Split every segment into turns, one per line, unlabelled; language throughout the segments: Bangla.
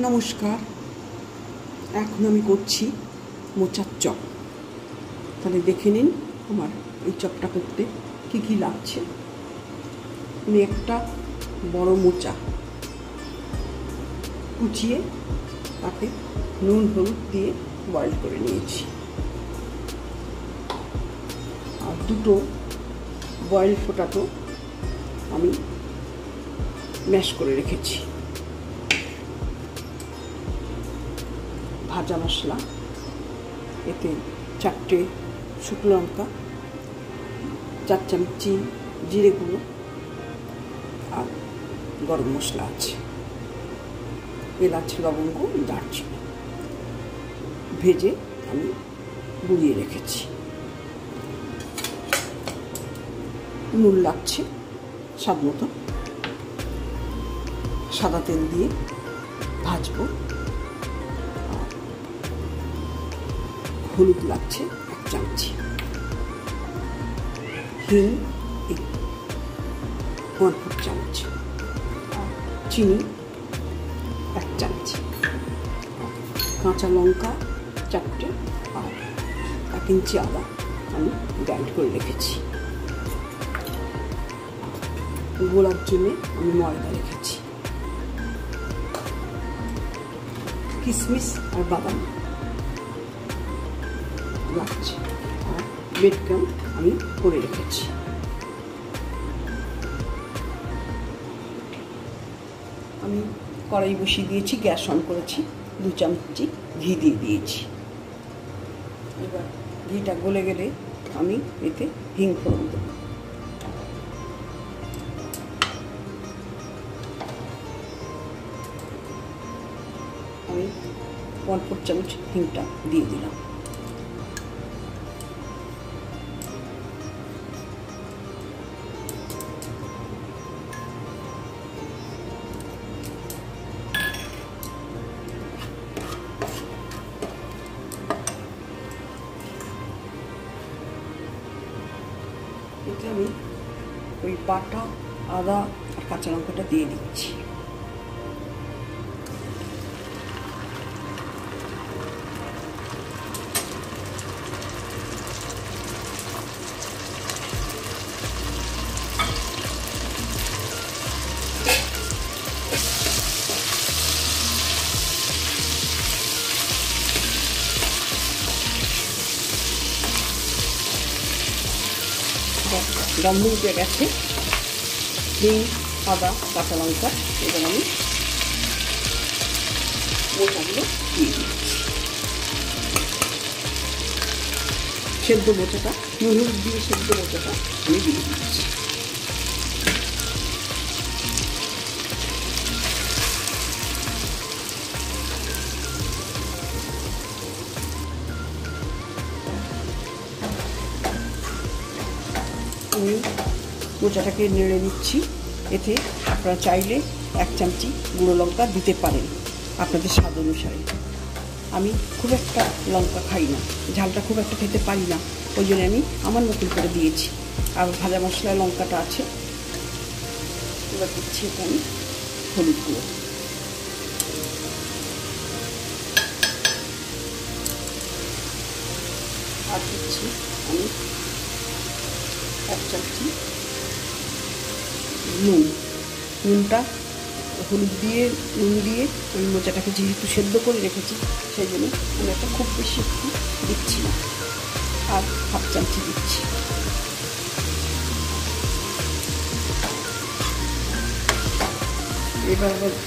নমস্কার। এখন আমি করছি মোচার চপ। তাহলে দেখে নিন আমার এই চপটা করতে কি কি লাগছে। আমি একটা বড় মোচা কুচিয়ে তাকে নুন হলুদ দিয়ে বয়েল করে নিয়েছি, আর দুটো বয়েল পোটাটো আমি ম্যাশ করে রেখেছি। ভাজা মশলা, এতে 4টে শুকনো লঙ্কা, 4 চামচ জিরে গুঁড়ো আর গরম মশলা আছে, এলাচ লবঙ্গ দারচিনি ভেজে আমি গুঁড়িয়ে রেখেছি। নুন লাগছে স্বাদ মতো, সাদা তেল দিয়ে ভাজবো। হলুদ লাগছে 1 চামচ, হিং 1/4 চামচ, চিনি 1 চামচ, কাঁচা লঙ্কা 4টে আর 1 ইঞ্চি আদা আমি গ্রাইন্ড করে রেখেছি। গোলার জন্য আমি ময়দা রেখেছি, কিশমিশ আর বাদাম লাগছে, আর ব্রেড ক্রাম্ব আমি করে রেখেছি। আমি কড়াই বসিয়ে দিয়েছি, গ্যাস অন করেছি, 2 চামচ ঘি দিয়ে দিয়েছি। এবার ঘিটা গলে গেলে আমি এতে হিং ফোড়ন দেব। আমি 1/4 চামচ হিংটা দিয়ে দিলাম। এতে আমি ওই বাটা আদা আর কাঁচা লঙ্কাটা দিয়ে দিচ্ছি। গন্ধ উঠে গেছে, হিং আদা কাঁচা লঙ্কা, এবার আমি মোচাগুলো দিয়ে দিচ্ছি। সেদ্ধ মোচাটা, নুন হলুদ দিয়ে সেদ্ধ মোচাটা আমি দিয়ে দিচ্ছি। আমি মোচাটাকে নেড়ে নিচ্ছি। এতে আপনারা চাইলে 1 চামচ গুঁড়ো লঙ্কা দিতে পারেন আপনাদের স্বাদ অনুসারে। আমি খুব একটা লঙ্কা খাই না, ঝালটা খুব একটা খেতে পারি না, ওই জন্য আমি আমার মতন করে দিয়েছি। আর ভাজা মশলায় লঙ্কাটা আছে। এবার দিচ্ছি এটা আমি হলুদ গুঁড়ো, আর দিচ্ছি আমি 1 চামচ নুনটা হলুদ দিয়ে নুন দিয়ে ওই মোচাটাকে যেহেতু সেদ্ধ করে রেখেছি, সেই জন্য আমি একটা খুব বেশি একটু দিচ্ছি না, আর 1/2 চামচ দিচ্ছি।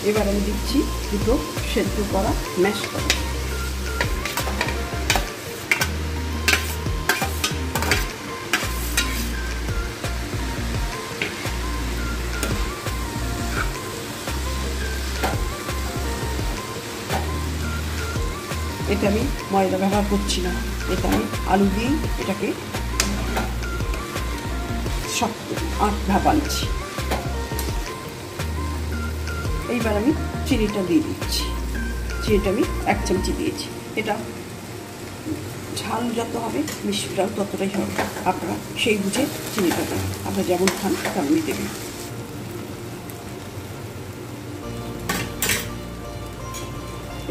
এবার আমি দিচ্ছি দুটো সেদ্ধ করা ম্যাশ করা। এটা আমি ময়দা ব্যবহার করছি না, এটা আমি আলু দিয়ে এটাকে শক্ত ভাপাচ্ছি। এইবার আমি চিনিটা দিয়ে দিচ্ছি। চিনিটা আমি 1 চামচ দিয়েছি। এটা ঝাল যত হবে মিষ্টিটাও ততটাই হবে, আপনারা সেই বুঝে চিনিটা দেবেন, আপনারা যেমন খান তেমনই দেবেন।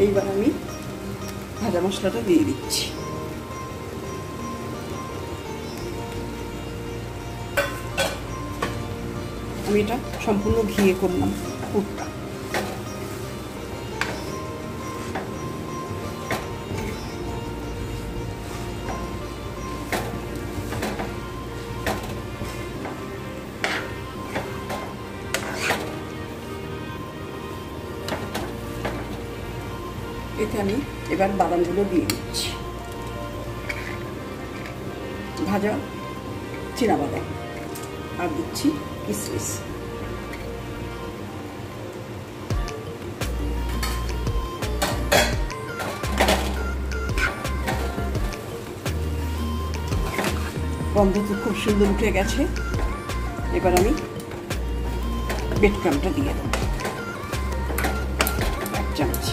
এইবার আমি ভাজা মশলাটা দিয়ে দিচ্ছি। আমি এটা সম্পূর্ণ ঘিয়ে করলাম পুরটা। এতে আমি এবার বাদামগুলো দিয়ে দিচ্ছি, ভাজা চীনাবাদাম, আর দিচ্ছি কিশমিশ। গন্ধ তো খুব সুন্দর উঠে গেছে। এবার আমি ব্রেড ক্রাম্বটা দিয়ে দেবো 1 চামচ।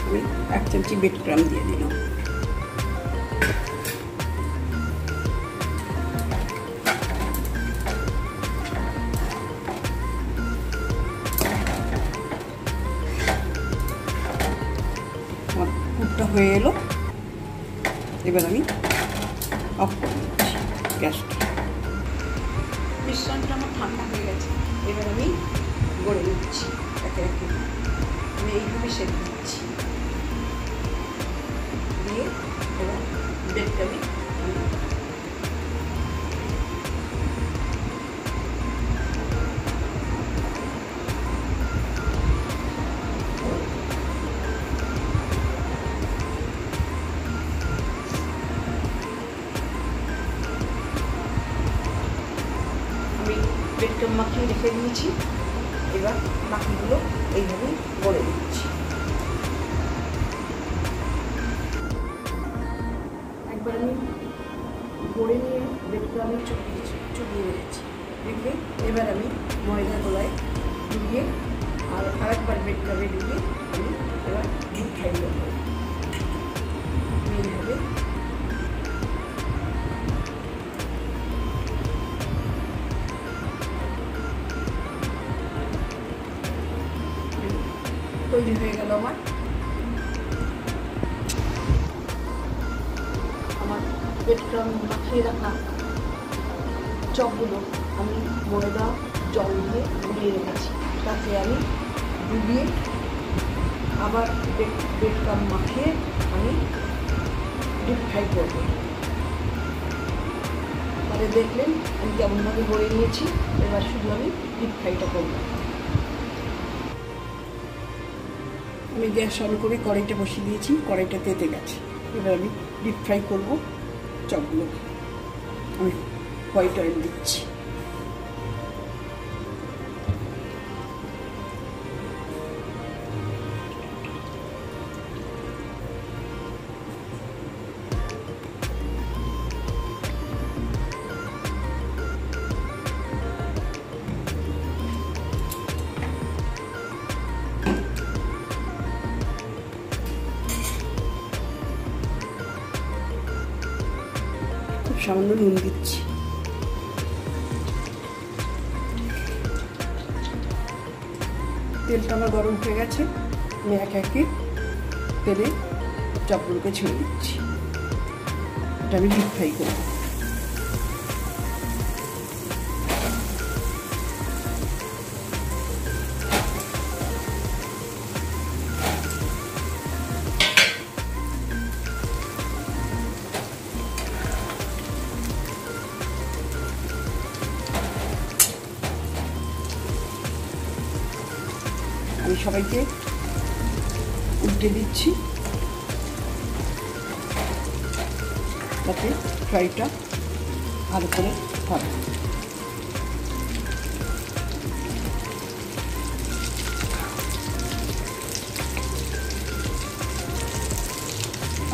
আমি 1 চামচি ব্রেড ক্রাম্ব দিয়ে দিলাম। পুরটা হয়ে এলো, এবার আমি অফ করে দিচ্ছি গ্যাসটা। মিশ্রণটা আমার ঠান্ডা হয়ে গেছে, এবার আমি গড়ে দিচ্ছি একে একে। আমি এইভাবে সেঁকে দিচ্ছি, দিয়ে এবার ব্রেডটা আমি ব্রেড ক্রাম্ব মাখিয়ে রেখে দিয়েছি। এবার বাকিগুলো এইভাবেই গড়ে দিচ্ছি। একবার আমি গড়ে নিয়ে ব্রেড ক্রাম্বে চুবিয়ে রেখেছি, রেখে এবার আমি ময়দা গোলায় ডুবিয়ে আর আরেকবার ব্রেড ক্রাম্বে ডুবিয়ে আমি এবার ডিপ ফ্রাই করবো। এইভাবে তৈরি হয়ে গেল আমার ব্রেড ক্রাম্ব মাখিয়ে রাখা চপগুলো আমি ময়দা জল দিয়ে গুলিয়ে রেখেছি। তাতে আমি ডুবিয়ে আবার ব্রেড ক্রাম্ব মাখিয়ে আমি ডিপ ফ্রাই করব। তাহলে দেখলেন আমি কেমনভাবে গড়ে নিয়েছি। এবার শুধু আমি ডিপ ফ্রাইটা করব। আমি গ্যাস অন করে কড়াইটা বসিয়ে দিয়েছি, কড়াইটা তেতে গেছে। এবার আমি ডিপ ফ্রাই করবো চপগুলোকে। আমি হোয়াইট অয়েল দিচ্ছি। সামান্য নুন দিচ্ছি। তেলটা আমার গরম হয়ে গেছে, আমি একে একে তেলে চপগুলোকে ছেড়ে দিচ্ছি। এটা আমি ডিপ ফ্রাই করব। আমি সবাইকে উল্টে দিচ্ছি যাতে ফ্রাইটা ভালো করে হয়।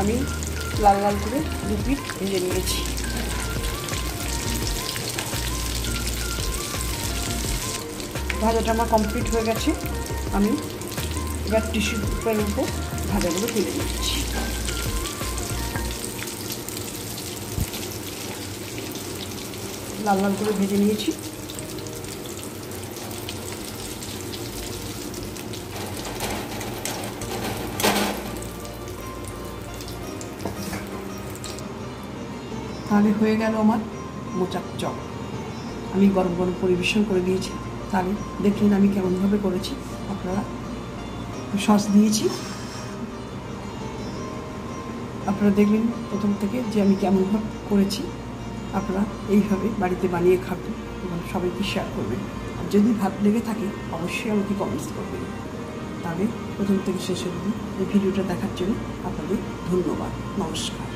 আমি লাল লাল করে 2 পিঠ ভেজে নিয়েছি। ভাজাটা আমার কমপ্লিট হয়ে গেছে। আমি এবার টিস্যু পেপারের উপর ভাজাগুলো তুলে নিচ্ছি। লাল লাল করে ভেজে নিয়েছি। তাহলে হয়ে গেল আমার মোচার চপ। আমি গরম গরম পরিবেশন করে দিয়েছি। তাহলে দেখলেন আমি কেমনভাবে করেছি। আপনারা সস দিয়েছি, আপনারা দেখলেন প্রথম থেকে যে আমি কেমনভাবে করেছি। আপনারা এইভাবে বাড়িতে বানিয়ে খাবেন এবং সবাইকে শেয়ার করবেন। আর যদি ভালো লেগে থাকে অবশ্যই আমাকে কমেন্টস করবেন। তাহলে প্রথম থেকে শেষ অবধি এই ভিডিওটা দেখার জন্য আপনাদের ধন্যবাদ। নমস্কার।